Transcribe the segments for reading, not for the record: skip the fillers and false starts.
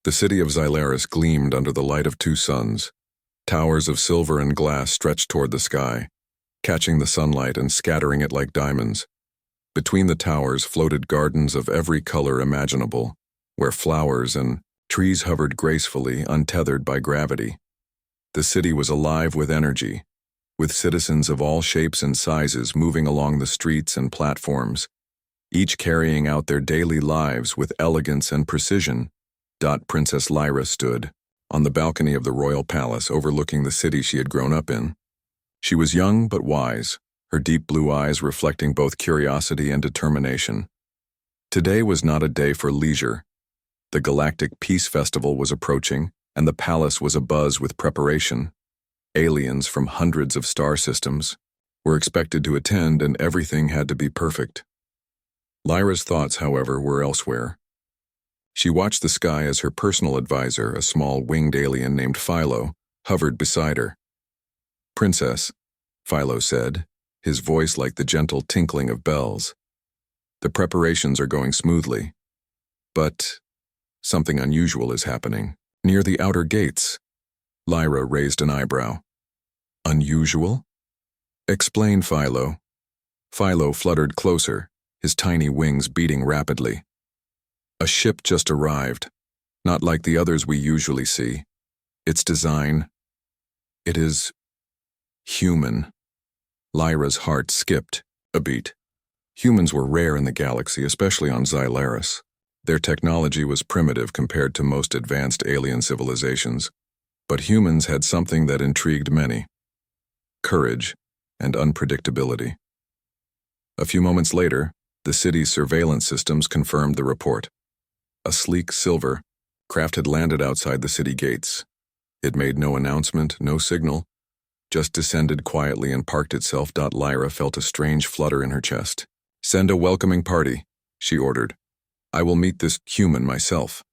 The city of Xylaris gleamed under the light of two suns. Towers of silver and glass stretched toward the sky, catching the sunlight and scattering it like diamonds. Between the towers floated gardens of every color imaginable, where flowers and trees hovered gracefully, untethered by gravity. The city was alive with energy, with citizens of all shapes and sizes moving along the streets and platforms, each carrying out their daily lives with elegance and precision. Princess Lyra stood on the balcony of the royal palace overlooking the city she had grown up in. She was young but wise, her deep blue eyes reflecting both curiosity and determination. Today was not a day for leisure. The Galactic Peace Festival was approaching, and the palace was abuzz with preparation. Aliens from hundreds of star systems were expected to attend, and everything had to be perfect. Lyra's thoughts, however, were elsewhere. She watched the sky as her personal advisor, a small winged alien named Philo, hovered beside her. "Princess," Philo said, his voice like the gentle tinkling of bells. "The preparations are going smoothly. But something unusual is happening. Near the outer gates." Lyra raised an eyebrow. "Unusual?" "Explain, Philo." Philo fluttered closer, his tiny wings beating rapidly. "A ship just arrived, not like the others we usually see. Its design, it is human." Lyra's heart skipped a beat. Humans were rare in the galaxy, especially on Xylaris. Their technology was primitive compared to most advanced alien civilizations, but humans had something that intrigued many: courage and unpredictability. A few moments later, the city's surveillance systems confirmed the report. A sleek silver craft had landed outside the city gates. It made no announcement, no signal, just descended quietly and parked itself. Lyra felt a strange flutter in her chest. "Send a welcoming party," she ordered. "I will meet this human myself."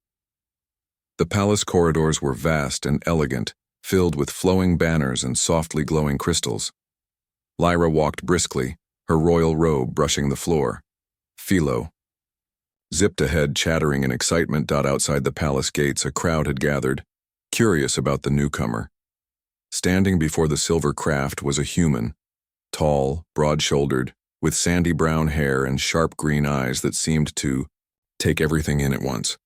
The palace corridors were vast and elegant, filled with flowing banners and softly glowing crystals. Lyra walked briskly, her royal robe brushing the floor. Philo zipped ahead, chattering in excitement. Outside the palace gates, a crowd had gathered, curious about the newcomer. Standing before the silver craft was a human, tall, broad-shouldered, with sandy brown hair and sharp green eyes that seemed to take everything in at once.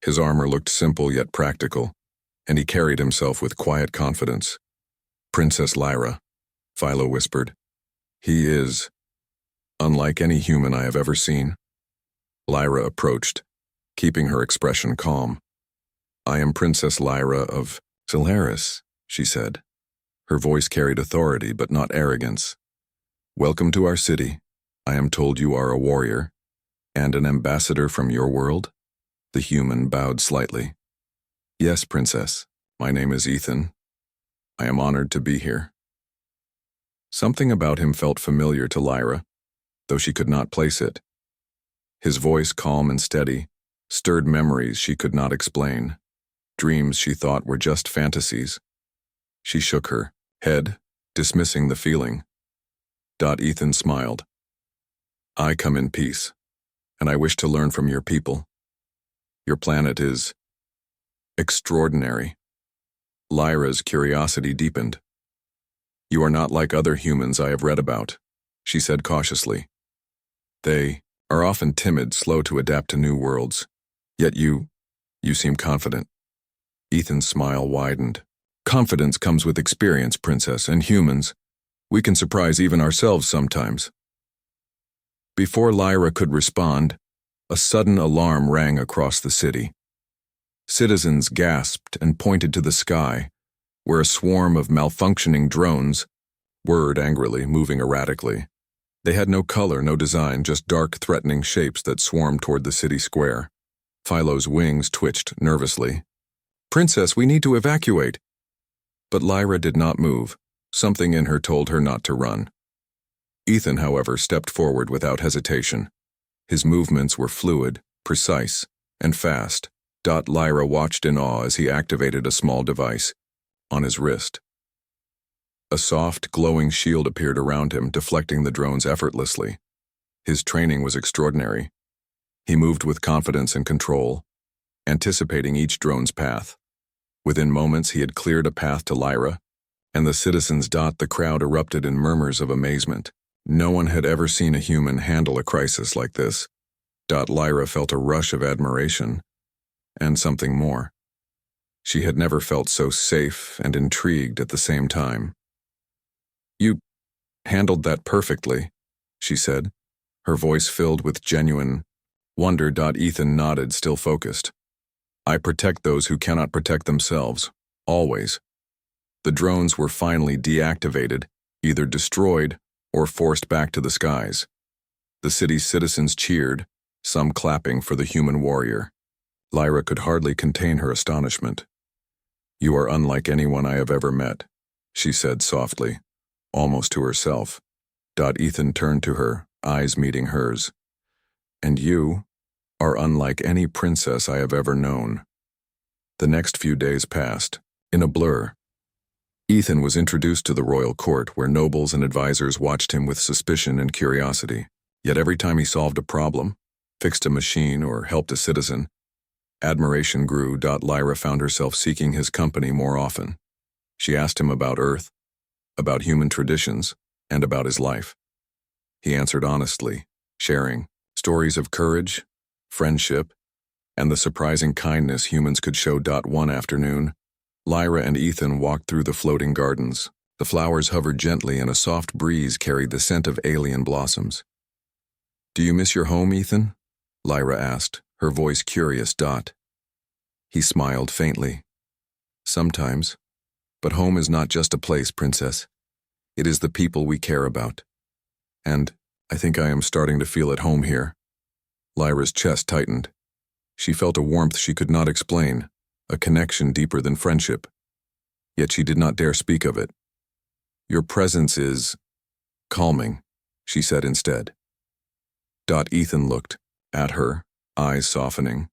His armor looked simple yet practical, and he carried himself with quiet confidence. "Princess Lyra," Philo whispered. "He is unlike any human I have ever seen." Lyra approached, keeping her expression calm. "I am Princess Lyra of Xylaris," she said. Her voice carried authority but not arrogance. "Welcome to our city. I am told you are a warrior and an ambassador from your world?" The human bowed slightly. "Yes, Princess. My name is Ethan. I am honored to be here." Something about him felt familiar to Lyra, though she could not place it. His voice, calm and steady, stirred memories she could not explain, dreams she thought were just fantasies. She shook her head, dismissing the feeling. Ethan smiled. "I come in peace, and I wish to learn from your people. Your planet is extraordinary." Lyra's curiosity deepened. "You are not like other humans I have read about," she said cautiously. "They are often timid, slow to adapt to new worlds. Yet you seem confident." Ethan's smile widened. "Confidence comes with experience, Princess, and humans. We can surprise even ourselves sometimes." Before Lyra could respond, a sudden alarm rang across the city. Citizens gasped and pointed to the sky, where a swarm of malfunctioning drones whirred angrily, moving erratically. They had no color, no design, just dark, threatening shapes that swarmed toward the city square. Philo's wings twitched nervously. "Princess, we need to evacuate." But Lyra did not move. Something in her told her not to run. Ethan, however, stepped forward without hesitation. His movements were fluid, precise, and fast. Lyra watched in awe as he activated a small device on his wrist. A soft, glowing shield appeared around him, deflecting the drones effortlessly. His training was extraordinary. He moved with confidence and control, anticipating each drone's path. Within moments, he had cleared a path to Lyra, and the citizens. The crowd erupted in murmurs of amazement. No one had ever seen a human handle a crisis like this. Lyra felt a rush of admiration, and something more. She had never felt so safe and intrigued at the same time. "You handled that perfectly," she said, her voice filled with genuine wonder. Ethan nodded, still focused. "I protect those who cannot protect themselves, always." The drones were finally deactivated, either destroyed or forced back to the skies. The city's citizens cheered, some clapping for the human warrior. Lyra could hardly contain her astonishment. "You are unlike anyone I have ever met," she said softly, almost to herself. Ethan turned to her, eyes meeting hers. "And you are unlike any princess I have ever known." The next few days passed, in a blur. Ethan was introduced to the royal court, where nobles and advisors watched him with suspicion and curiosity. Yet every time he solved a problem, fixed a machine, or helped a citizen, admiration grew. Lyra found herself seeking his company more often. She asked him about Earth, about human traditions, and about his life. He answered honestly, sharing stories of courage, friendship, and the surprising kindness humans could show. One afternoon, Lyra and Ethan walked through the floating gardens. The flowers hovered gently, and a soft breeze carried the scent of alien blossoms. "Do you miss your home, Ethan?" Lyra asked, her voice curious. He smiled faintly. "Sometimes. But home is not just a place, Princess. It is the people we care about. And I think I am starting to feel at home here." Lyra's chest tightened. She felt a warmth she could not explain, a connection deeper than friendship. Yet she did not dare speak of it. "Your presence is calming," she said instead. Ethan looked at her, eyes softening.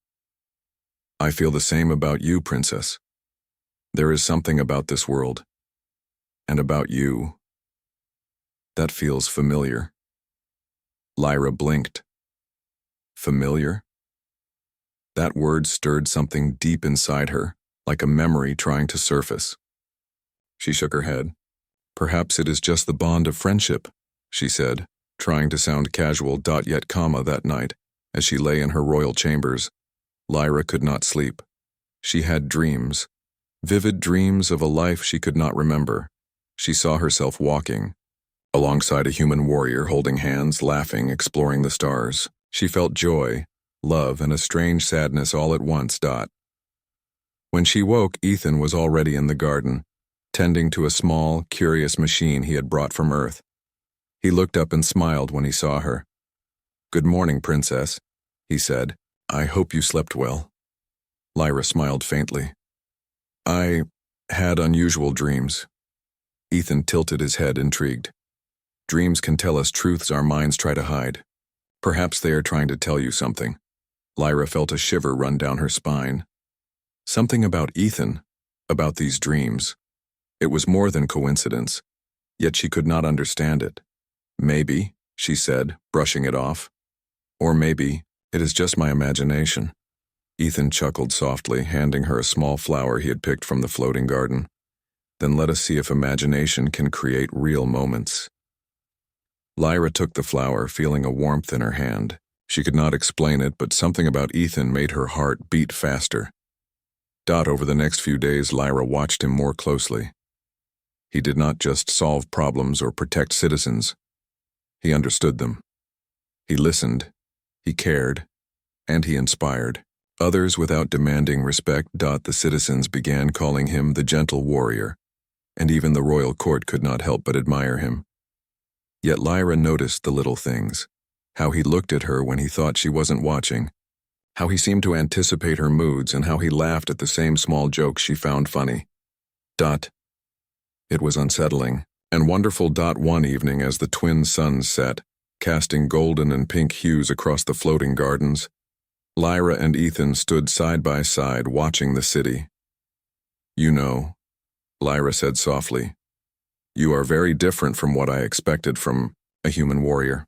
"I feel the same about you, Princess. There is something about this world, and about you, that feels familiar." Lyra blinked. Familiar? That word stirred something deep inside her, like a memory trying to surface. She shook her head. "Perhaps it is just the bond of friendship," she said, trying to sound casual. Yet that night, as she lay in her royal chambers, Lyra could not sleep. She had dreams, vivid dreams of a life she could not remember. She saw herself walking alongside a human warrior, holding hands, laughing, exploring the stars. She felt joy, love, and a strange sadness all at once. When she woke, Ethan was already in the garden, tending to a small, curious machine he had brought from Earth. He looked up and smiled when he saw her. "Good morning, Princess," he said. "I hope you slept well." Lyra smiled faintly. "I had unusual dreams." Ethan tilted his head, intrigued. "Dreams can tell us truths our minds try to hide. Perhaps they are trying to tell you something." Lyra felt a shiver run down her spine. Something about Ethan, about these dreams. It was more than coincidence, yet she could not understand it. "Maybe," she said, brushing it off. "Or maybe it is just my imagination." Ethan chuckled softly, handing her a small flower he had picked from the floating garden. "Then let us see if imagination can create real moments." Lyra took the flower, feeling a warmth in her hand. She could not explain it, but something about Ethan made her heart beat faster. Over the next few days, Lyra watched him more closely. He did not just solve problems or protect citizens. He understood them. He listened, he cared, and he inspired others without demanding respect. The citizens began calling him the gentle warrior, and even the royal court could not help but admire him. Yet Lyra noticed the little things, how he looked at her when he thought she wasn't watching, how he seemed to anticipate her moods, and how he laughed at the same small jokes she found funny. It was unsettling and wonderful. One evening, as the twin suns set, casting golden and pink hues across the floating gardens, Lyra and Ethan stood side by side watching the city. "You know," Lyra said softly, "you are very different from what I expected from a human warrior."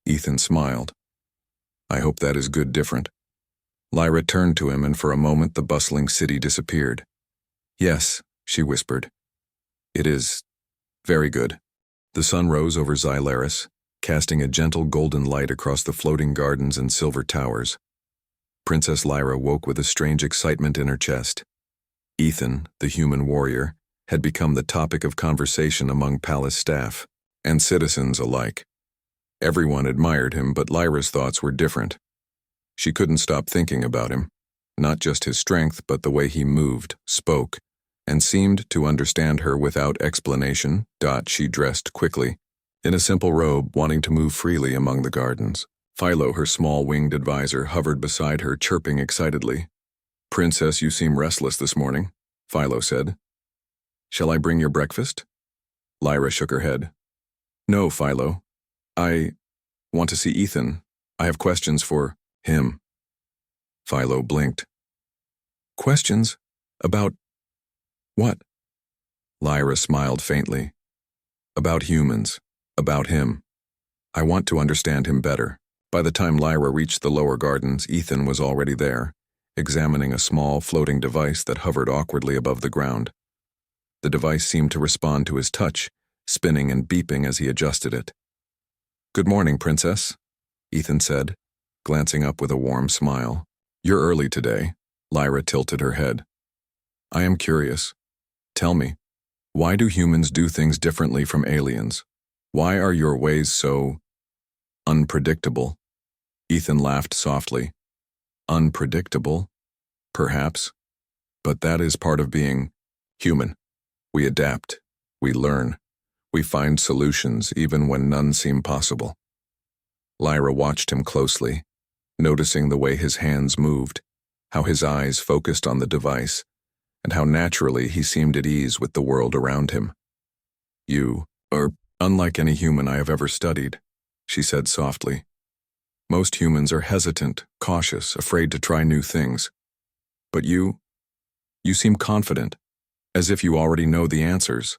Ethan smiled. "I hope that is good different." Lyra turned to him, and for a moment the bustling city disappeared. "Yes," she whispered. "It is very good." The sun rose over Xylaris, casting a gentle golden light across the floating gardens and silver towers. Princess Lyra woke with a strange excitement in her chest. Ethan, the human warrior, had become the topic of conversation among palace staff and citizens alike. Everyone admired him, but Lyra's thoughts were different. She couldn't stop thinking about him, not just his strength, but the way he moved, spoke, and seemed to understand her without explanation. She dressed quickly, in a simple robe, wanting to move freely among the gardens. Philo, her small winged advisor, hovered beside her, chirping excitedly. "Princess, you seem restless this morning," Philo said. "Shall I bring your breakfast?" Lyra shook her head. "No, Philo. I want to see Ethan. I have questions for him." Philo blinked. "Questions? About what?" Lyra smiled faintly. "About humans. About him. I want to understand him better." By the time Lyra reached the lower gardens, Ethan was already there, examining a small floating device that hovered awkwardly above the ground. The device seemed to respond to his touch, spinning and beeping as he adjusted it. "Good morning, Princess," Ethan said, glancing up with a warm smile. "You're early today." Lyra tilted her head. "I am curious. Tell me, why do humans do things differently from aliens? Why are your ways so unpredictable?" Ethan laughed softly. "Unpredictable? Perhaps. But that is part of being human. We adapt. We learn. We find solutions even when none seem possible." Lyra watched him closely, noticing the way his hands moved, how his eyes focused on the device, and how naturally he seemed at ease with the world around him. "You are unlike any human I have ever studied," she said softly. "Most humans are hesitant, cautious, afraid to try new things. But you seem confident, as if you already know the answers."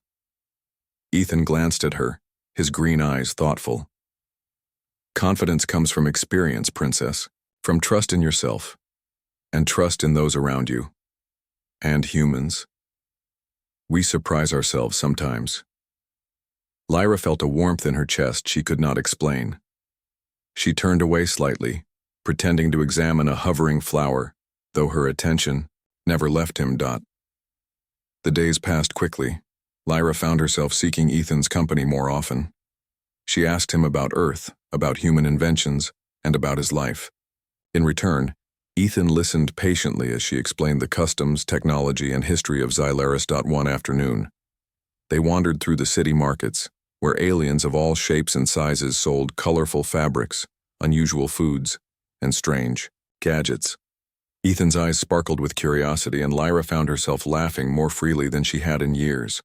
Ethan glanced at her, his green eyes thoughtful. "Confidence comes from experience, Princess, from trust in yourself, and trust in those around you. And humans. We surprise ourselves sometimes." Lyra felt a warmth in her chest she could not explain. She turned away slightly, pretending to examine a hovering flower, though her attention never left him. The days passed quickly. Lyra found herself seeking Ethan's company more often. She asked him about Earth, about human inventions, and about his life. In return, Ethan listened patiently as she explained the customs, technology, and history of Xylaris. One afternoon, they wandered through the city markets, where aliens of all shapes and sizes sold colorful fabrics, unusual foods, and strange gadgets. Ethan's eyes sparkled with curiosity, and Lyra found herself laughing more freely than she had in years.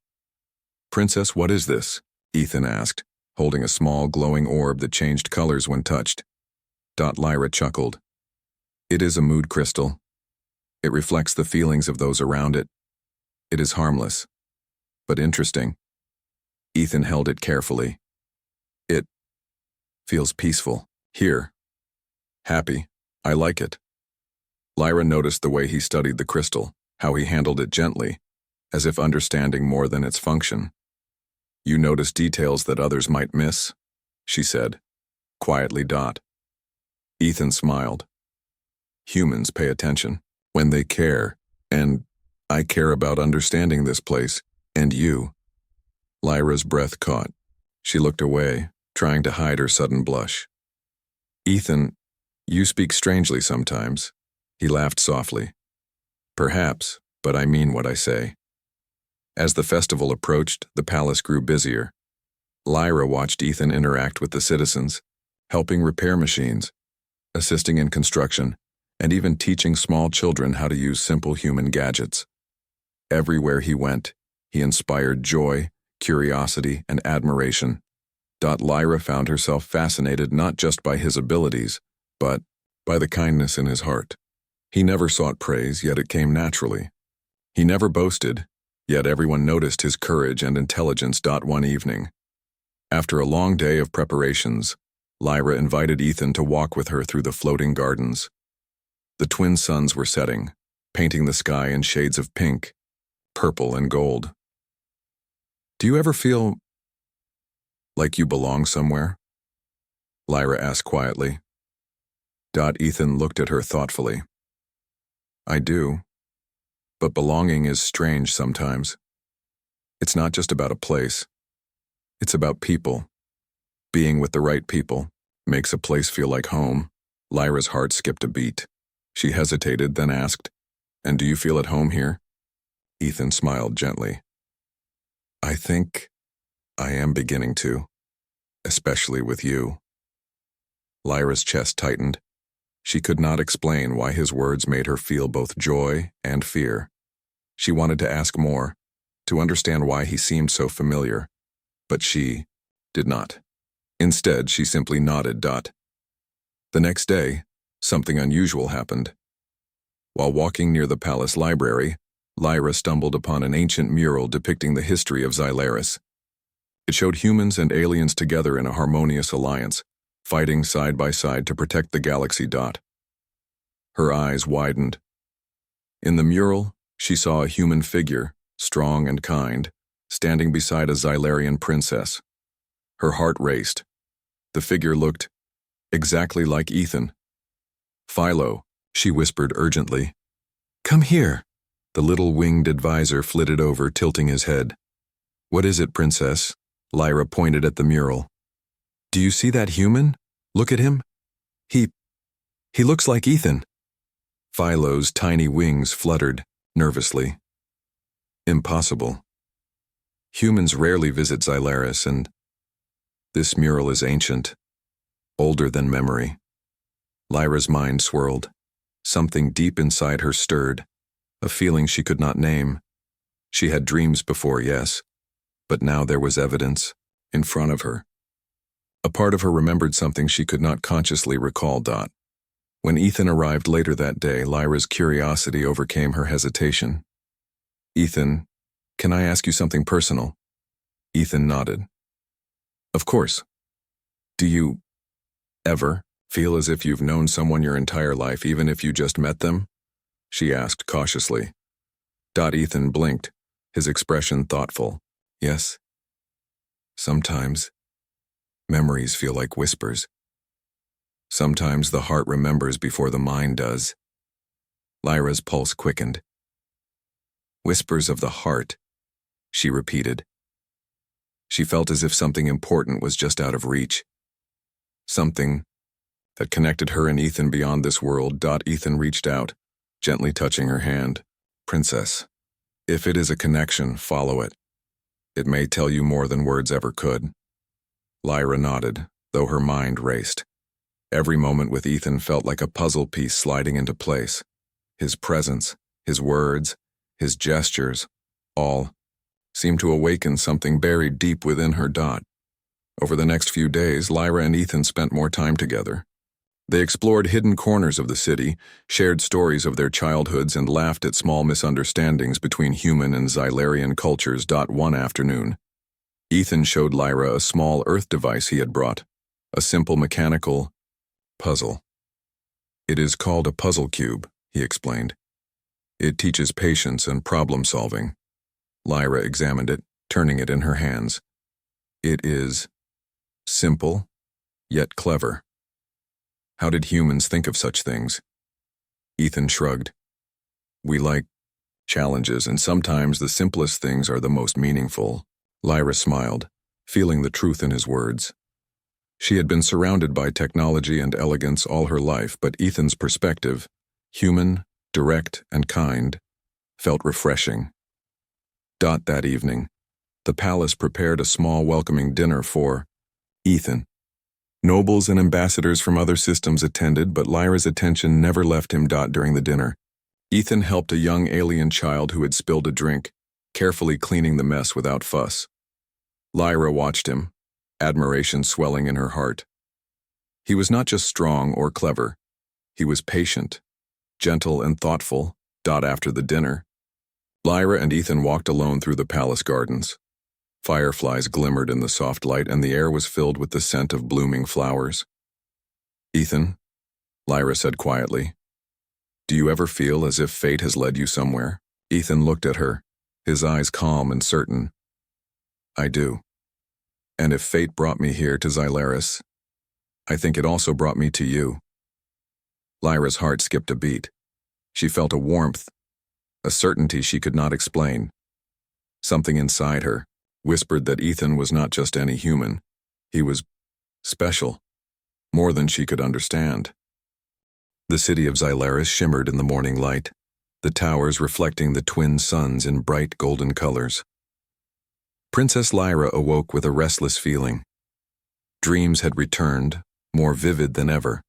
"Princess, what is this?" Ethan asked, holding a small glowing orb that changed colors when touched. Lyra chuckled. "It is a mood crystal. It reflects the feelings of those around it. It is harmless, but interesting." Ethan held it carefully. "It feels peaceful. Here. Happy. I like it." Lyra noticed the way he studied the crystal, how he handled it gently, as if understanding more than its function. "You notice details that others might miss," she said, quietly. Ethan smiled. "Humans pay attention when they care, and I care about understanding this place, and you." Lyra's breath caught. She looked away, trying to hide her sudden blush. "Ethan, you speak strangely sometimes." He laughed softly. "Perhaps, but I mean what I say." As the festival approached, the palace grew busier. Lyra watched Ethan interact with the citizens, helping repair machines, assisting in construction, and even teaching small children how to use simple human gadgets. Everywhere he went, he inspired joy, curiosity, and admiration. Lyra found herself fascinated not just by his abilities, but by the kindness in his heart. He never sought praise, yet it came naturally. He never boasted, yet everyone noticed his courage and intelligence. One evening, after a long day of preparations, Lyra invited Ethan to walk with her through the floating gardens. The twin suns were setting, painting the sky in shades of pink, purple, and gold. Do you ever feel like you belong somewhere? Lyra asked quietly. Ethan looked at her thoughtfully. I do, but belonging is strange sometimes. It's not just about a place. It's about people. Being with the right people makes a place feel like home. Lyra's heart skipped a beat. She hesitated, then asked, "And do you feel at home here?" Ethan smiled gently. I think I am beginning to, especially with you. Lyra's chest tightened. She could not explain why his words made her feel both joy and fear. She wanted to ask more, to understand why he seemed so familiar, but she did not. Instead, she simply nodded. The next day, something unusual happened. While walking near the palace library, Lyra stumbled upon an ancient mural depicting the history of Xylaris. It showed humans and aliens together in a harmonious alliance, fighting side by side to protect the galaxy. Her eyes widened. In the mural, she saw a human figure, strong and kind, standing beside a Xylarian princess. Her heart raced. The figure looked exactly like Ethan. Philo, she whispered urgently. Come here. The little winged advisor flitted over, tilting his head. What is it, princess? Lyra pointed at the mural. Do you see that human? Look at him. He looks like Ethan. Philo's tiny wings fluttered, nervously. Impossible. Humans rarely visit Xylaris, and this mural is ancient, older than memory. Lyra's mind swirled. Something deep inside her stirred, a feeling she could not name. She had dreams before, yes, but now there was evidence in front of her. A part of her remembered something she could not consciously recall. When Ethan arrived later that day, Lyra's curiosity overcame her hesitation. Ethan, can I ask you something personal? Ethan nodded. Of course. Do you ever feel as if you've known someone your entire life, even if you just met them? She asked cautiously. Ethan blinked, his expression thoughtful. Yes. Sometimes. Memories feel like whispers. Sometimes the heart remembers before the mind does. Lyra's pulse quickened. Whispers of the heart, she repeated. She felt as if something important was just out of reach. Something that connected her and Ethan beyond this world. Ethan reached out, gently touching her hand. Princess, if it is a connection, follow it. It may tell you more than words ever could. Lyra nodded, though her mind raced. Every moment with Ethan felt like a puzzle piece sliding into place. His presence, his words, his gestures, all seemed to awaken something buried deep within her. Over the next few days, Lyra and Ethan spent more time together. They explored hidden corners of the city, shared stories of their childhoods, and laughed at small misunderstandings between human and Xylarian cultures. One afternoon, Ethan showed Lyra a small Earth device he had brought, a simple mechanical puzzle. It is called a puzzle cube, he explained. It teaches patience and problem solving. Lyra examined it, turning it in her hands. It is simple, yet clever. How did humans think of such things? Ethan shrugged. We like challenges, and sometimes the simplest things are the most meaningful. Lyra smiled, feeling the truth in his words. She had been surrounded by technology and elegance all her life, but Ethan's perspective, human, direct, and kind, felt refreshing. That evening, the palace prepared a small welcoming dinner for Ethan. Nobles and ambassadors from other systems attended, but Lyra's attention never left him. During the dinner, Ethan helped a young alien child who had spilled a drink, carefully cleaning the mess without fuss. Lyra watched him, admiration swelling in her heart. He was not just strong or clever. He was patient, gentle, and thoughtful. After the dinner, Lyra and Ethan walked alone through the palace gardens. Fireflies glimmered in the soft light, and the air was filled with the scent of blooming flowers. Ethan, Lyra said quietly, Do you ever feel as if fate has led you somewhere? Ethan looked at her, his eyes calm and certain. I do. And if fate brought me here to Xylaris, I think it also brought me to you. Lyra's heart skipped a beat. She felt a warmth, a certainty she could not explain. Something inside her whispered that Ethan was not just any human. He was special, more than she could understand. The city of Xylaris shimmered in the morning light, the towers reflecting the twin suns in bright golden colors. Princess Lyra awoke with a restless feeling. Dreams had returned, more vivid than ever.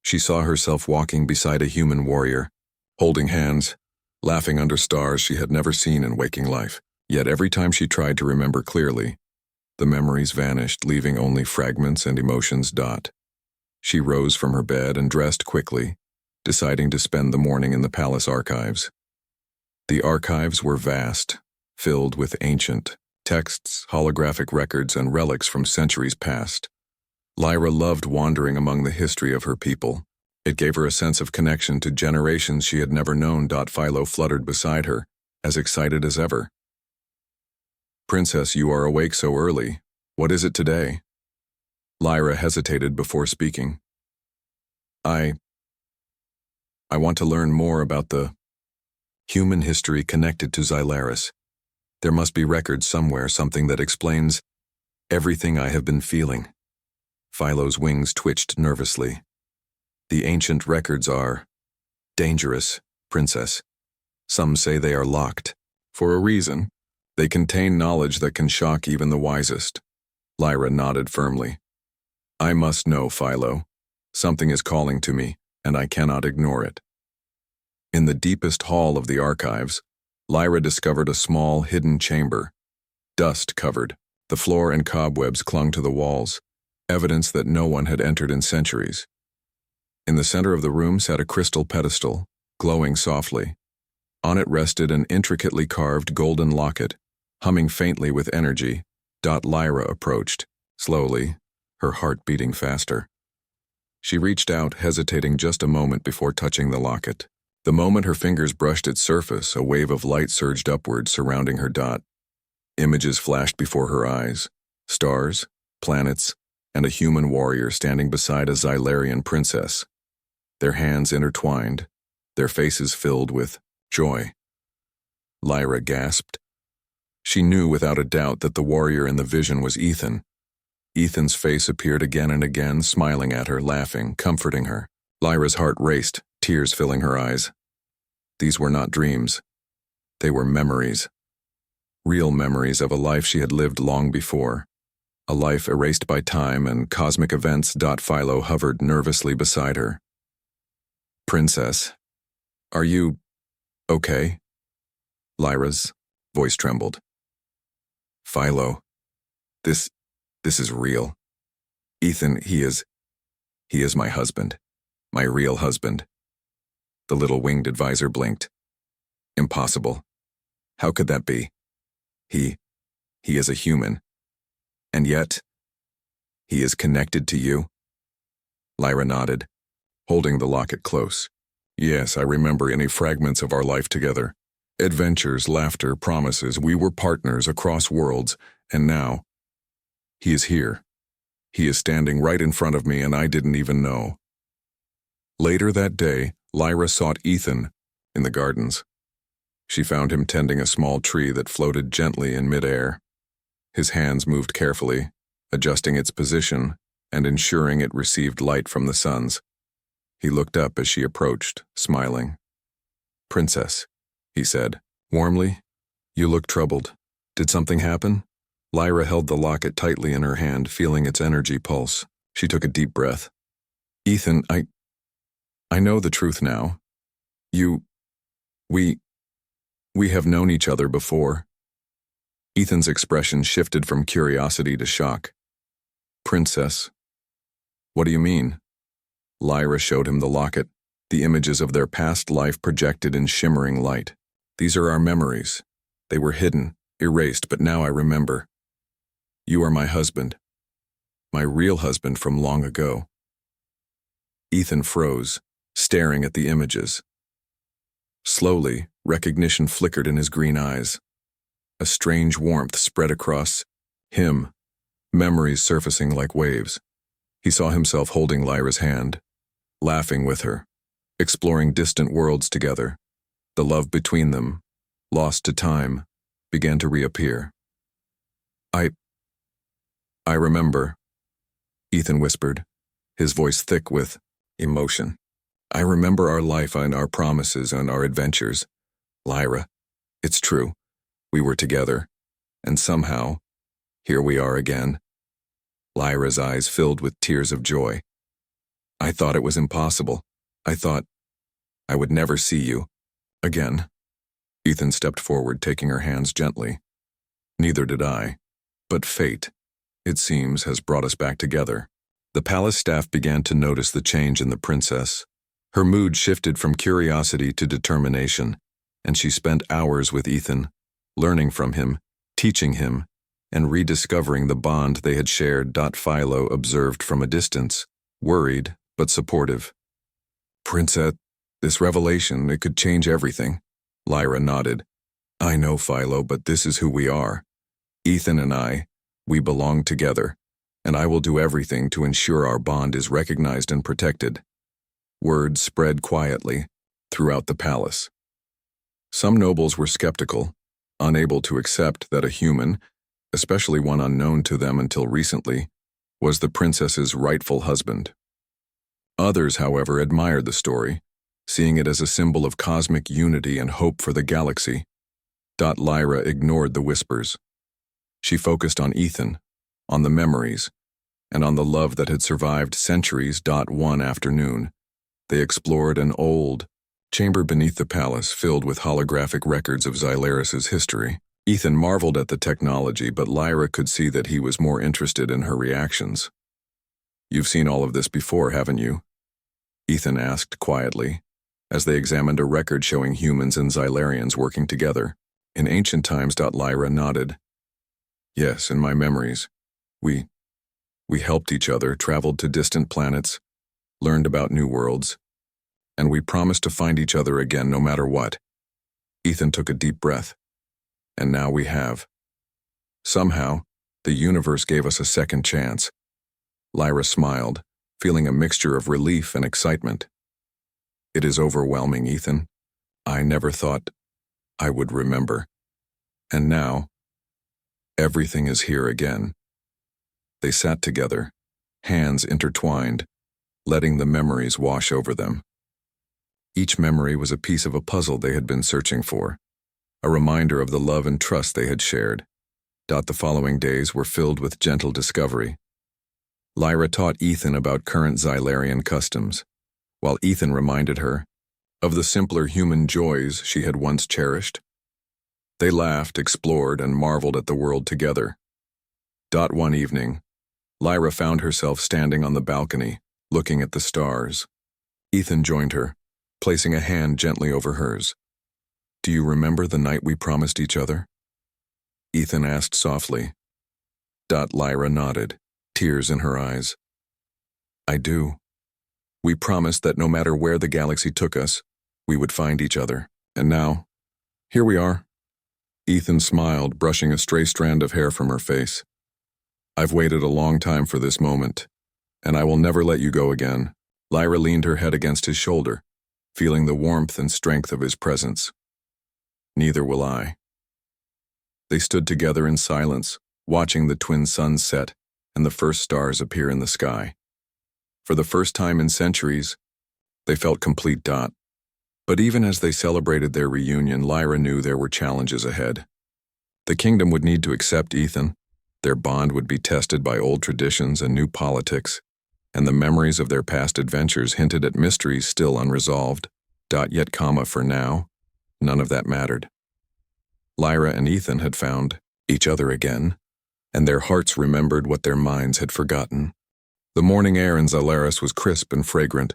She saw herself walking beside a human warrior, holding hands, laughing under stars she had never seen in waking life. Yet every time she tried to remember clearly, the memories vanished, leaving only fragments and emotions. She rose from her bed and dressed quickly, deciding to spend the morning in the palace archives. The archives were vast, filled with ancient texts, holographic records, and relics from centuries past. Lyra loved wandering among the history of her people. It gave her a sense of connection to generations she had never known. Philo fluttered beside her, as excited as ever. Princess, you are awake so early. What is it today? Lyra hesitated before speaking. I want to learn more about the human history connected to Xylaris. There must be records somewhere, something that explains everything I have been feeling. Philo's wings twitched nervously. The ancient records are dangerous, Princess. Some say they are locked. For a reason. They contain knowledge that can shock even the wisest. Lyra nodded firmly. I must know, Philo. Something is calling to me, and I cannot ignore it. In the deepest hall of the archives, Lyra discovered a small, hidden chamber. Dust covered. The floor and cobwebs clung to the walls, evidence that no one had entered in centuries. In the center of the room sat a crystal pedestal, glowing softly. On it rested an intricately carved golden locket, humming faintly with energy. Lyra approached, slowly, her heart beating faster. She reached out, hesitating just a moment before touching the locket. The moment her fingers brushed its surface, a wave of light surged upward, surrounding her. Images flashed before her eyes. Stars, planets, and a human warrior standing beside a Xylarian princess. Their hands intertwined, their faces filled with joy. Lyra gasped. She knew without a doubt that the warrior in the vision was Ethan. Ethan's face appeared again and again, smiling at her, laughing, comforting her. Lyra's heart raced, tears filling her eyes. These were not dreams. They were memories. Real memories of a life she had lived long before. A life erased by time and cosmic events. Philo hovered nervously beside her. Princess, are you okay? Lyra's voice trembled. Philo, this is real. Ethan, he is my husband. My real husband. The little winged advisor blinked. Impossible. How could that be? He is a human. And yet, he is connected to you? Lyra nodded, holding the locket close. Yes, I remember any fragments of our life together. Adventures, laughter, promises. We were partners across worlds, and now, he is here. He is standing right in front of me, and I didn't even know. Later that day, Lyra sought Ethan in the gardens. She found him tending a small tree that floated gently in midair. His hands moved carefully, adjusting its position and ensuring it received light from the suns. He looked up as she approached, smiling. Princess, he said, warmly, you look troubled. Did something happen? Lyra held the locket tightly in her hand, feeling its energy pulse. She took a deep breath. Ethan, I know the truth now. We have known each other before. Ethan's expression shifted from curiosity to shock. Princess, what do you mean? Lyra showed him the locket, the images of their past life projected in shimmering light. These are our memories. They were hidden, erased, but now I remember. You are my husband. My real husband from long ago. Ethan froze, staring at the images. Slowly, recognition flickered in his green eyes. A strange warmth spread across him, memories surfacing like waves. He saw himself holding Lyra's hand, laughing with her, exploring distant worlds together. The love between them, lost to time, began to reappear. I remember, Ethan whispered, his voice thick with emotion. I remember our life and our promises and our adventures. Lyra, it's true, we were together, and somehow, here we are again. Lyra's eyes filled with tears of joy. I thought it was impossible. I thought I would never see you again. Ethan stepped forward, taking her hands gently. Neither did I. But fate, it seems, has brought us back together. The palace staff began to notice the change in the princess. Her mood shifted from curiosity to determination, and she spent hours with Ethan, learning from him, teaching him, and rediscovering the bond they had shared. Philo observed from a distance, worried but supportive. Princess, this revelation, it could change everything. Lyra nodded. I know, Philo, but this is who we are. Ethan and I, we belong together, and I will do everything to ensure our bond is recognized and protected. Word spread quietly throughout the palace. Some nobles were skeptical, unable to accept that a human, especially one unknown to them until recently, was the princess's rightful husband. Others, however, admired the story, seeing it as a symbol of cosmic unity and hope for the galaxy. Lyra ignored the whispers. She focused on Ethan, on the memories, and on the love that had survived centuries. One afternoon, they explored an old chamber beneath the palace filled with holographic records of Xylaris's history. Ethan marveled at the technology, but Lyra could see that he was more interested in her reactions. You've seen all of this before, haven't you? Ethan asked quietly, as they examined a record showing humans and Xylarians working together. In ancient times. Lyra nodded. Yes, in my memories. We helped each other, traveled to distant planets, learned about new worlds, and we promised to find each other again no matter what. Ethan took a deep breath. And now we have. Somehow, the universe gave us a second chance. Lyra smiled, feeling a mixture of relief and excitement. It is overwhelming, Ethan. I never thought I would remember. And now, everything is here again. They sat together, hands intertwined, letting the memories wash over them. Each memory was a piece of a puzzle they had been searching for, a reminder of the love and trust they had shared. The following days were filled with gentle discovery. Lyra taught Ethan about current Xylarian customs, while Ethan reminded her of the simpler human joys she had once cherished. They laughed, explored, and marveled at the world together. One evening, Lyra found herself standing on the balcony, looking at the stars. Ethan joined her, placing a hand gently over hers. Do you remember the night we promised each other? Ethan asked softly. Lyra nodded, tears in her eyes. I do. We promised that no matter where the galaxy took us, we would find each other. And now, here we are. Ethan smiled, brushing a stray strand of hair from her face. I've waited a long time for this moment, and I will never let you go again. Lyra leaned her head against his shoulder, feeling the warmth and strength of his presence. Neither will I. They stood together in silence, watching the twin suns set and the first stars appear in the sky. For the first time in centuries, they felt complete. But even as they celebrated their reunion, Lyra knew there were challenges ahead. The kingdom would need to accept Ethan, their bond would be tested by old traditions and new politics, and the memories of their past adventures hinted at mysteries still unresolved. Yet, for now, none of that mattered. Lyra and Ethan had found each other again, and their hearts remembered what their minds had forgotten. The morning air in Xylaris was crisp and fragrant,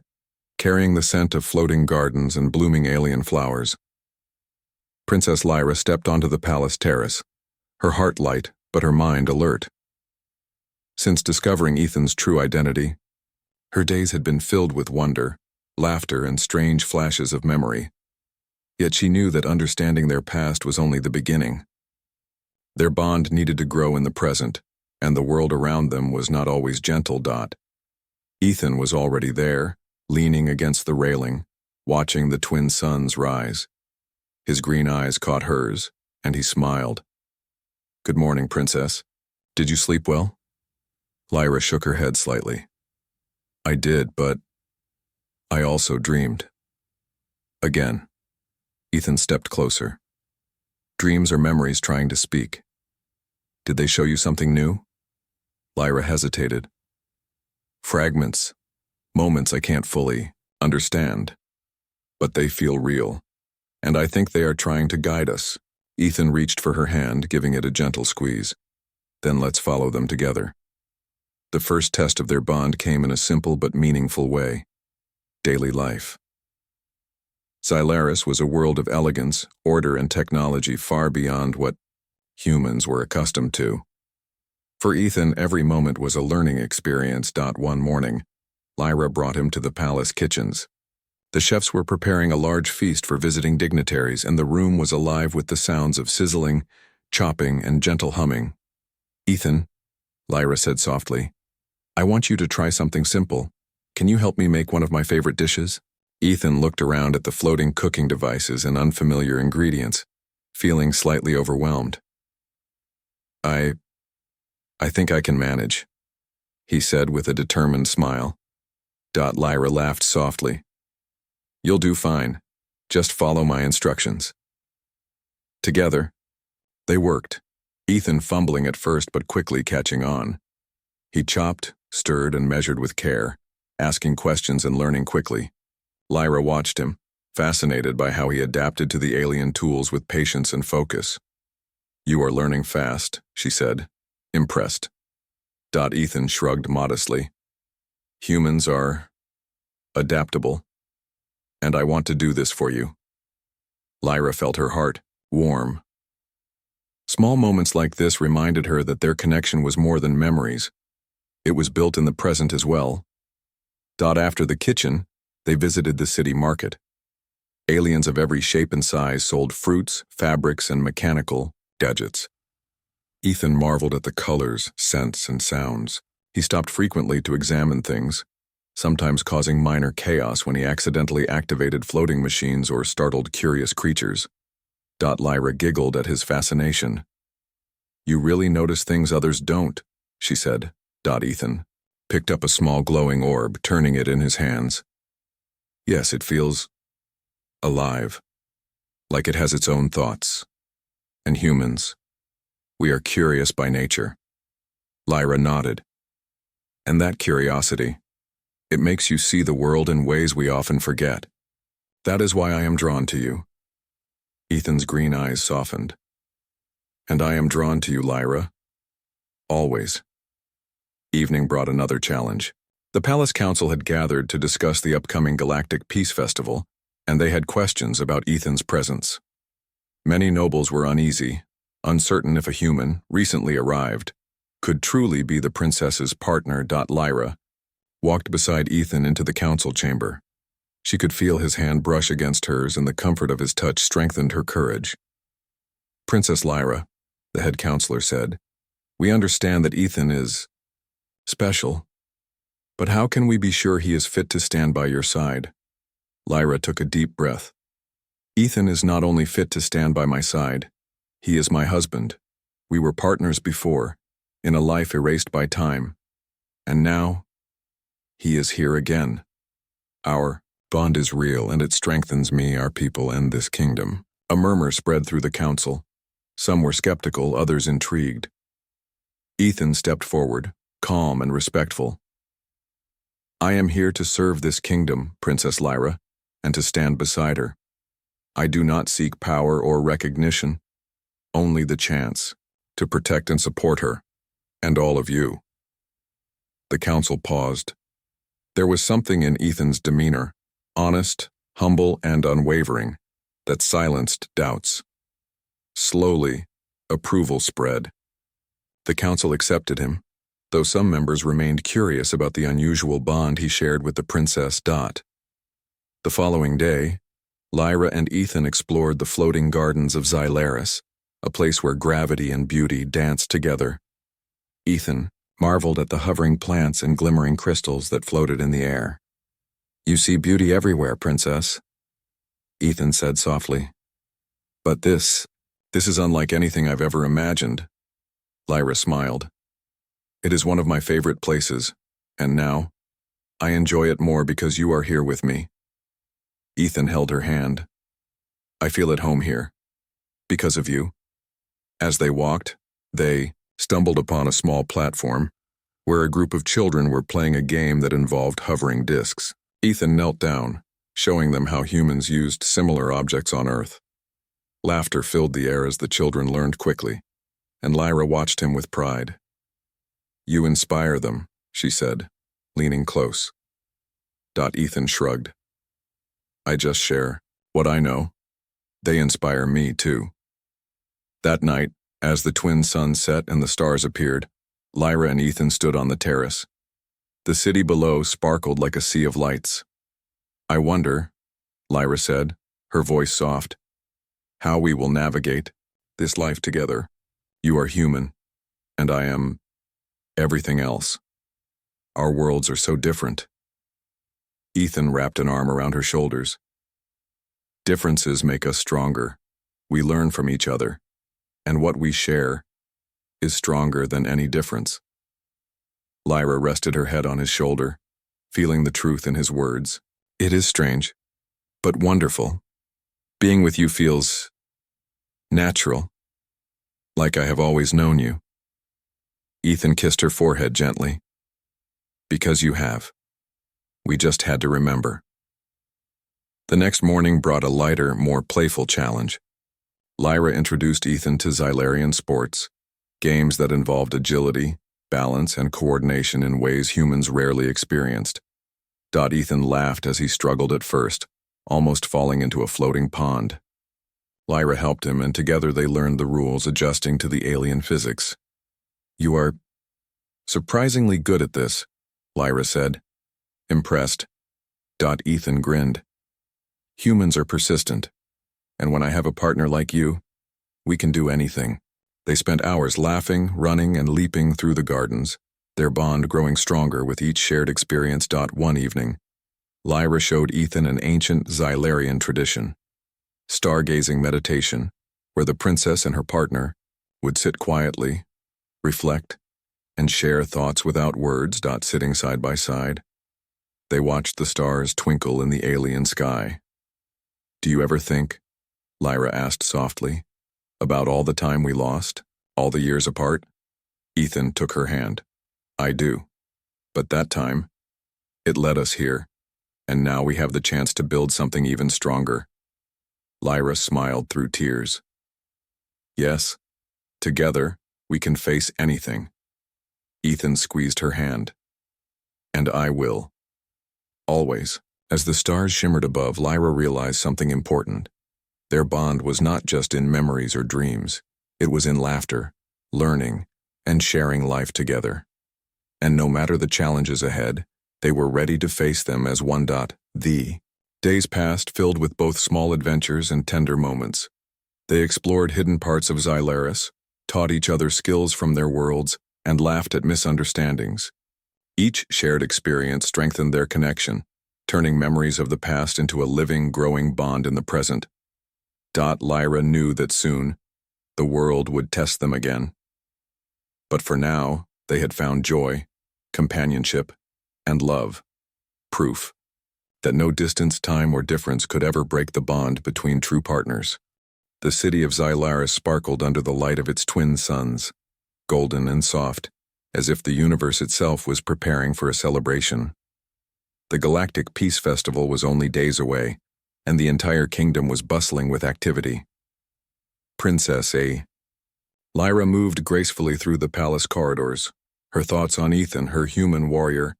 carrying the scent of floating gardens and blooming alien flowers. Princess Lyra stepped onto the palace terrace, her heart light but her mind alert. Since discovering Ethan's true identity, her days had been filled with wonder, laughter, and strange flashes of memory. Yet she knew that understanding their past was only the beginning. Their bond needed to grow in the present, and the world around them was not always gentle. Ethan was already there, leaning against the railing, watching the twin suns rise. His green eyes caught hers, and he smiled. "Good morning, Princess. Did you sleep well?" Lyra shook her head slightly. "I did, but I also dreamed." Again. Ethan stepped closer. "Dreams are memories trying to speak. Did they show you something new?" Lyra hesitated. "Fragments. Moments I can't fully understand. But they feel real. And I think they are trying to guide us." Ethan reached for her hand, giving it a gentle squeeze. "Then let's follow them together." The first test of their bond came in a simple but meaningful way. Daily life. Xylaris was a world of elegance, order, and technology far beyond what humans were accustomed to. For Ethan, every moment was a learning experience. One morning, Lyra brought him to the palace kitchens. The chefs were preparing a large feast for visiting dignitaries, and the room was alive with the sounds of sizzling, chopping, and gentle humming. "Ethan," Lyra said softly, "I want you to try something simple. Can you help me make one of my favorite dishes?" Ethan looked around at the floating cooking devices and unfamiliar ingredients, feeling slightly overwhelmed. I think I can manage," he said with a determined smile. Lyra laughed softly. "You'll do fine. Just follow my instructions." Together, they worked, Ethan fumbling at first but quickly catching on. He chopped, stirred, and measured with care, asking questions and learning quickly. Lyra watched him, fascinated by how he adapted to the alien tools with patience and focus. "You are learning fast," she said, impressed. Ethan shrugged modestly. "Humans are adaptable, and I want to do this for you." Lyra felt her heart warm. Small moments like this reminded her that their connection was more than memories. It was built in the present as well. After the kitchen, they visited the city market. Aliens of every shape and size sold fruits, fabrics, and mechanical gadgets. Ethan marveled at the colors, scents, and sounds. He stopped frequently to examine things, sometimes causing minor chaos when he accidentally activated floating machines or startled curious creatures. Lyra giggled at his fascination. "You really notice things others don't," she said. Ethan picked up a small glowing orb, turning it in his hands. "Yes, it feels alive, like it has its own thoughts. And humans, we are curious by nature." Lyra nodded. "And that curiosity, it makes you see the world in ways we often forget. That is why I am drawn to you." Ethan's green eyes softened. "And I am drawn to you, Lyra. Always." Evening brought another challenge. The Palace Council had gathered to discuss the upcoming Galactic Peace Festival, and they had questions about Ethan's presence. Many nobles were uneasy, uncertain if a human, recently arrived, could truly be the princess's partner. Lyra walked beside Ethan into the council chamber. She could feel his hand brush against hers, and the comfort of his touch strengthened her courage. "Princess Lyra," the head counselor said, "we understand that Ethan is special, but how can we be sure he is fit to stand by your side?" Lyra took a deep breath. "Ethan is not only fit to stand by my side, he is my husband. We were partners before, in a life erased by time. And now, he is here again. Our bond is real, and it strengthens me, our people, and this kingdom." A murmur spread through the council. Some were skeptical, others intrigued. Ethan stepped forward, calm and respectful. "I am here to serve this kingdom, Princess Lyra, and to stand beside her. I do not seek power or recognition, only the chance to protect and support her, and all of you." The council paused. There was something in Ethan's demeanor, honest, humble, and unwavering, that silenced doubts. Slowly, approval spread. The council accepted him, though some members remained curious about the unusual bond he shared with the princess. The following day, Lyra and Ethan explored the floating gardens of Xylaris, a place where gravity and beauty danced together. Ethan marveled at the hovering plants and glimmering crystals that floated in the air. "You see beauty everywhere, Princess," Ethan said softly. "But this is unlike anything I've ever imagined." Lyra smiled. "It is one of my favorite places, and now, I enjoy it more because you are here with me." Ethan held her hand. "I feel at home here, because of you." As they walked, they stumbled upon a small platform where a group of children were playing a game that involved hovering discs. Ethan knelt down, showing them how humans used similar objects on Earth. Laughter filled the air as the children learned quickly, and Lyra watched him with pride. "You inspire them," she said, leaning close. Ethan shrugged. "I just share what I know. They inspire me, too." That night, as the twin suns set and the stars appeared, Lyra and Ethan stood on the terrace. The city below sparkled like a sea of lights. "I wonder," Lyra said, her voice soft, "how we will navigate this life together. You are human, and I am everything else. Our worlds are so different." Ethan wrapped an arm around her shoulders. "Differences make us stronger. We learn from each other, and what we share is stronger than any difference." Lyra rested her head on his shoulder, feeling the truth in his words. "It is strange, but wonderful. Being with you feels natural, like I have always known you." Ethan kissed her forehead gently. "Because you have. We just had to remember." The next morning brought a lighter, more playful challenge. Lyra introduced Ethan to Xylarian sports, games that involved agility, balance, and coordination in ways humans rarely experienced. Ethan laughed as he struggled at first, almost falling into a floating pond. Lyra helped him, and together they learned the rules, adjusting to the alien physics. "You are surprisingly good at this," Lyra said. Impressed, Ethan grinned. "Humans are persistent, and when I have a partner like you, we can do anything." They spent hours laughing, running, and leaping through the gardens, their bond growing stronger with each shared experience. One evening, Lyra showed Ethan an ancient Xylarian tradition, stargazing meditation, where the princess and her partner would sit quietly, reflect, and share thoughts without words. Sitting side by side, they watched the stars twinkle in the alien sky. "Do you ever think," Lyra asked softly, "about all the time we lost, all the years apart?" Ethan took her hand. "I do. But that time, it led us here, and now we have the chance to build something even stronger." Lyra smiled through tears. "Yes, together, we can face anything." Ethan squeezed her hand. "And I will. Always." As the stars shimmered above, Lyra realized something important. Their bond was not just in memories or dreams. It was in laughter, learning, and sharing life together. And no matter the challenges ahead, they were ready to face them as one. The days passed, filled with both small adventures and tender moments. They explored hidden parts of Xylaris, taught each other skills from their worlds, and laughed at misunderstandings. Each shared experience strengthened their connection, turning memories of the past into a living, growing bond in the present. Lyra knew that soon, the world would test them again. But for now, they had found joy, companionship, and love. Proof that no distance, time, or difference could ever break the bond between true partners. The city of Xylaris sparkled under the light of its twin suns, golden and soft, as if the universe itself was preparing for a celebration. The Galactic Peace Festival was only days away, and the entire kingdom was bustling with activity. Princess A. Lyra moved gracefully through the palace corridors, her thoughts on Ethan, her human warrior,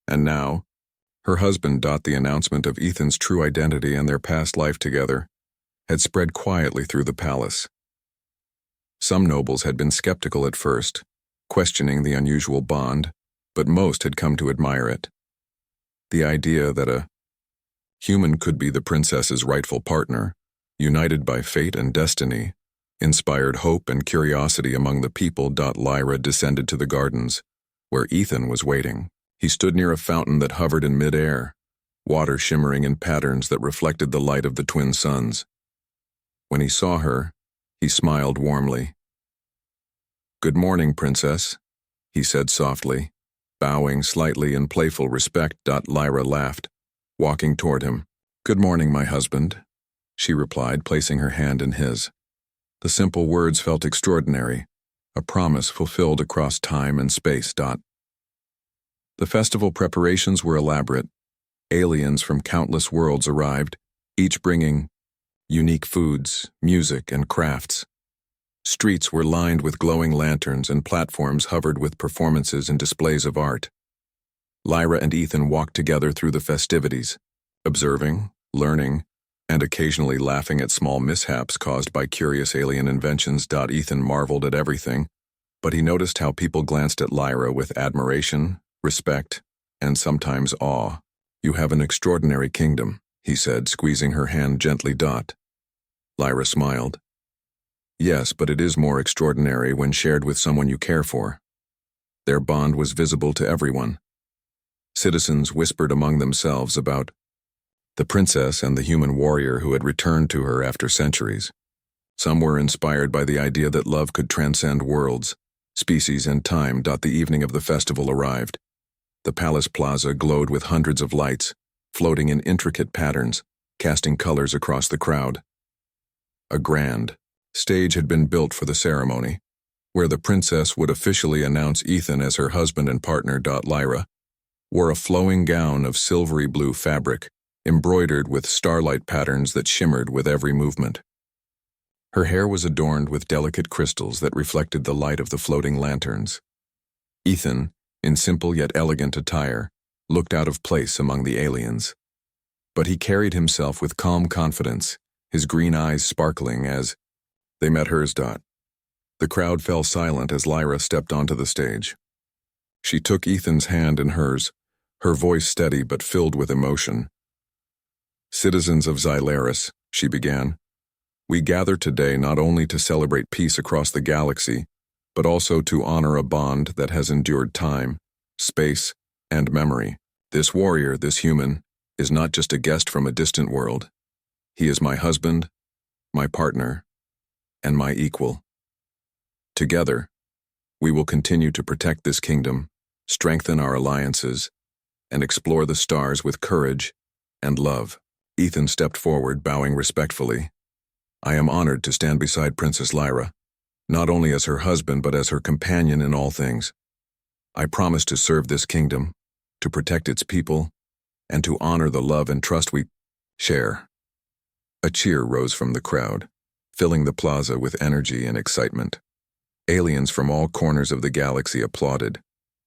and now, her husband. The announcement of Ethan's true identity and their past life together had spread quietly through the palace. Some nobles had been skeptical at first, questioning the unusual bond, but most had come to admire it. The idea that a Human could be the princess's rightful partner, united by fate and destiny, inspired hope and curiosity among the people. Lyra descended to the gardens, where Ethan was waiting. He stood near a fountain that hovered in mid-air, water shimmering in patterns that reflected the light of the twin suns. When he saw her, he smiled warmly. "Good morning, princess," he said softly, bowing slightly in playful respect. Lyra laughed, walking toward him. "Good morning, my husband," she replied, placing her hand in his. The simple words felt extraordinary, a promise fulfilled across time and space. The festival preparations were elaborate. Aliens from countless worlds arrived, each bringing unique foods, music, and crafts. Streets were lined with glowing lanterns and platforms hovered with performances and displays of art. Lyra and Ethan walked together through the festivities, observing, learning, and occasionally laughing at small mishaps caused by curious alien inventions. Ethan marveled at everything, but he noticed how people glanced at Lyra with admiration, respect, and sometimes awe. "You have an extraordinary kingdom," he said, squeezing her hand gently. Lyra smiled. "Yes, but it is more extraordinary when shared with someone you care for." Their bond was visible to everyone. Citizens whispered among themselves about the princess and the human warrior who had returned to her after centuries. Some were inspired by the idea that love could transcend worlds, species, and time. The evening of the festival arrived. The palace plaza glowed with hundreds of lights, floating in intricate patterns, casting colors across the crowd. A grand stage had been built for the ceremony, where the princess would officially announce Ethan as her husband and partner. Lyra wore a flowing gown of silvery blue fabric, embroidered with starlight patterns that shimmered with every movement. Her hair was adorned with delicate crystals that reflected the light of the floating lanterns. Ethan, in simple yet elegant attire, looked out of place among the aliens. But he carried himself with calm confidence, his green eyes sparkling as they met hers. The crowd fell silent as Lyra stepped onto the stage. She took Ethan's hand in hers, her voice steady but filled with emotion. "Citizens of Xylaris," she began, "we gather today not only to celebrate peace across the galaxy, but also to honor a bond that has endured time, space, and memory. This warrior, this human, is not just a guest from a distant world. He is my husband, my partner, and my equal. Together, we will continue to protect this kingdom, strengthen our alliances, and explore the stars with courage and love." Ethan stepped forward, bowing respectfully. "I am honored to stand beside Princess Lyra, not only as her husband but as her companion in all things. I promise to serve this kingdom, to protect its people, and to honor the love and trust we share." A cheer rose from the crowd, filling the plaza with energy and excitement. Aliens from all corners of the galaxy applauded,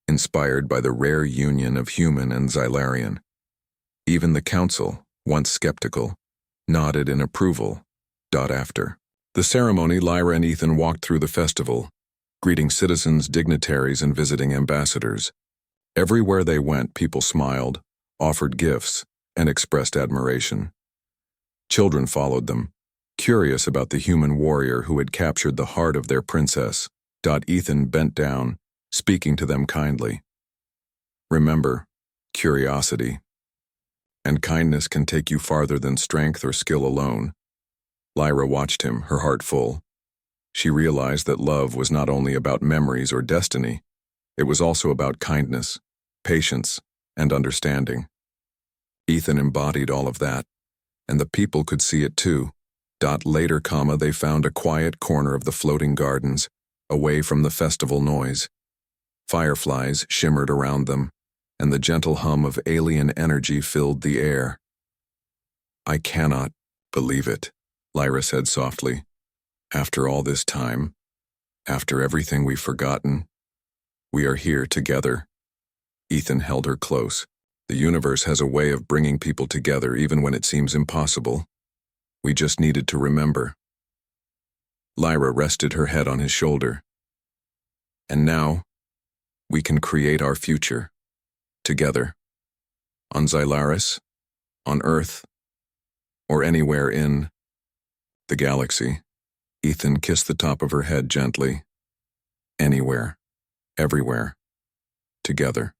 inspired by the rare union of human and Xylarian. Even the council, once skeptical, nodded in approval. After the ceremony, Lyra and Ethan walked through the festival, greeting citizens, dignitaries, and visiting ambassadors. Everywhere they went, people smiled, offered gifts, and expressed admiration. Children followed them, curious about the human warrior who had captured the heart of their princess. Ethan bent down, speaking to them kindly. "Remember, curiosity and kindness can take you farther than strength or skill alone." Lyra watched him, her heart full. She realized that love was not only about memories or destiny, it was also about kindness, patience, and understanding. Ethan embodied all of that, and the people could see it too. Later, they found a quiet corner of the floating gardens, away from the festival noise. Fireflies shimmered around them, and the gentle hum of alien energy filled the air. "I cannot believe it," Lyra said softly. "After all this time, after everything we've forgotten, we are here together." Ethan held her close. "The universe has a way of bringing people together even when it seems impossible. We just needed to remember." Lyra rested her head on his shoulder. "And now, we can create our future, together, on Xylaris on Earth, or anywhere in the galaxy. Ethan kissed the top of her head gently. Anywhere, everywhere, together.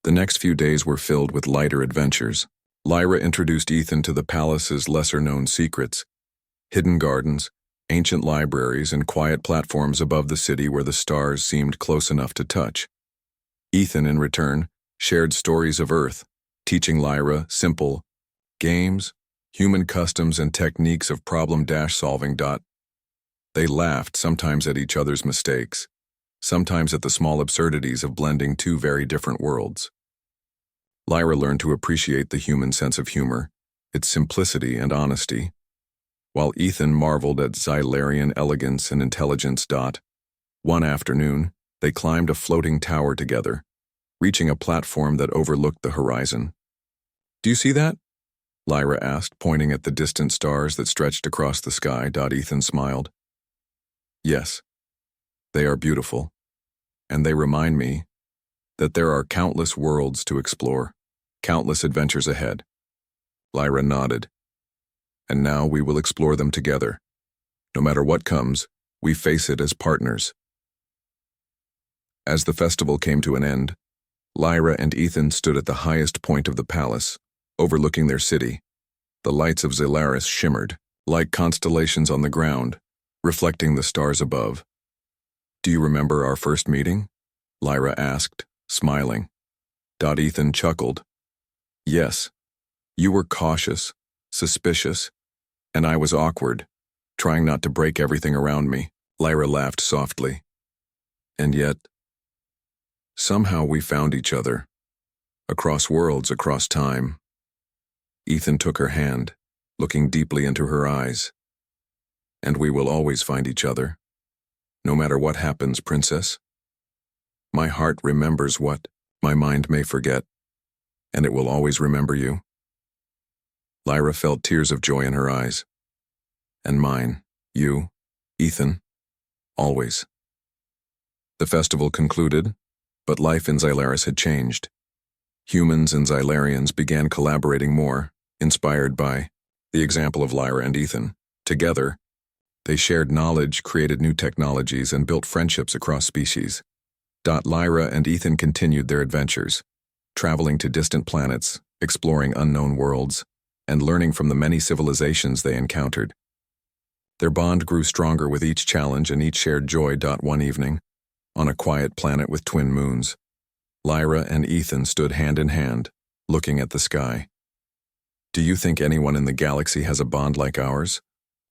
The next few days were filled with lighter adventures. Lyra introduced Ethan to the palace's lesser-known secrets, hidden gardens, ancient libraries, and quiet platforms above the city where the stars seemed close enough to touch. Ethan, in return, shared stories of Earth, teaching Lyra simple games, human customs, and techniques of problem-solving. They laughed, sometimes at each other's mistakes, sometimes at the small absurdities of blending two very different worlds. Lyra learned to appreciate the human sense of humor, its simplicity and honesty, while Ethan marveled at Xylarian elegance and intelligence. One afternoon, they climbed a floating tower together, reaching a platform that overlooked the horizon. "Do you see that?" Lyra asked, pointing at the distant stars that stretched across the sky. Ethan smiled. "Yes, they are beautiful, and they remind me that there are countless worlds to explore, countless adventures ahead." Lyra nodded. "And now we will explore them together. No matter what comes, we face it as partners." As the festival came to an end, Lyra and Ethan stood at the highest point of the palace, overlooking their city. The lights of Xylaris shimmered, like constellations on the ground, reflecting the stars above. "Do you remember our first meeting?" Lyra asked, smiling. Ethan chuckled. "Yes, you were cautious, suspicious, and I was awkward, trying not to break everything around me." Lyra laughed softly. "And yet, somehow we found each other, across worlds, across time." Ethan took her hand, looking deeply into her eyes. "And we will always find each other, no matter what happens, princess. My heart remembers what my mind may forget, and it will always remember you." Lyra felt tears of joy in her eyes. "And mine, you, Ethan, always." The festival concluded, but life in Xylaris had changed. Humans and Xylarians began collaborating more, inspired by the example of Lyra and Ethan. Together, they shared knowledge, created new technologies, and built friendships across species. Lyra and Ethan continued their adventures, traveling to distant planets, exploring unknown worlds, and learning from the many civilizations they encountered. Their bond grew stronger with each challenge and each shared joy. One evening, on a quiet planet with twin moons, Lyra and Ethan stood hand in hand, looking at the sky. "Do you think anyone in the galaxy has a bond like ours?"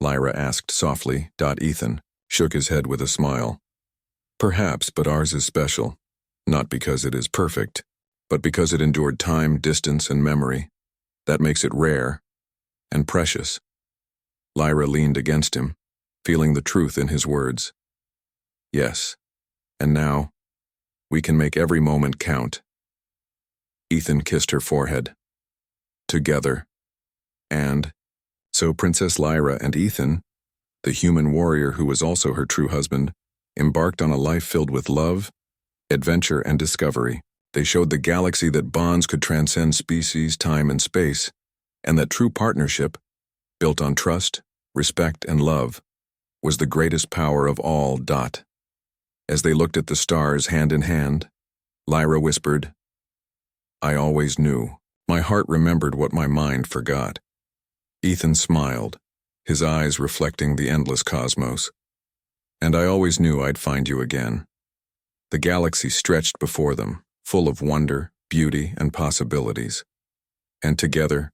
Lyra asked softly. Ethan shook his head with a smile. "Perhaps, but ours is special, not because it is perfect, but because it endured time, distance, and memory. That makes it rare and precious." Lyra leaned against him, feeling the truth in his words. "Yes, and now, we can make every moment count." Ethan kissed her forehead. "Together." And so Princess Lyra and Ethan, the human warrior who was also her true husband, embarked on a life filled with love, adventure, and discovery. They showed the galaxy that bonds could transcend species, time, and space, and that true partnership, built on trust, respect, and love, was the greatest power of all. As they looked at the stars hand in hand, Lyra whispered, "I always knew. My heart remembered what my mind forgot." Ethan smiled, his eyes reflecting the endless cosmos. "And I always knew I'd find you again." The galaxy stretched before them, full of wonder, beauty, and possibilities. And together,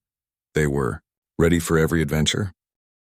they were ready for every adventure.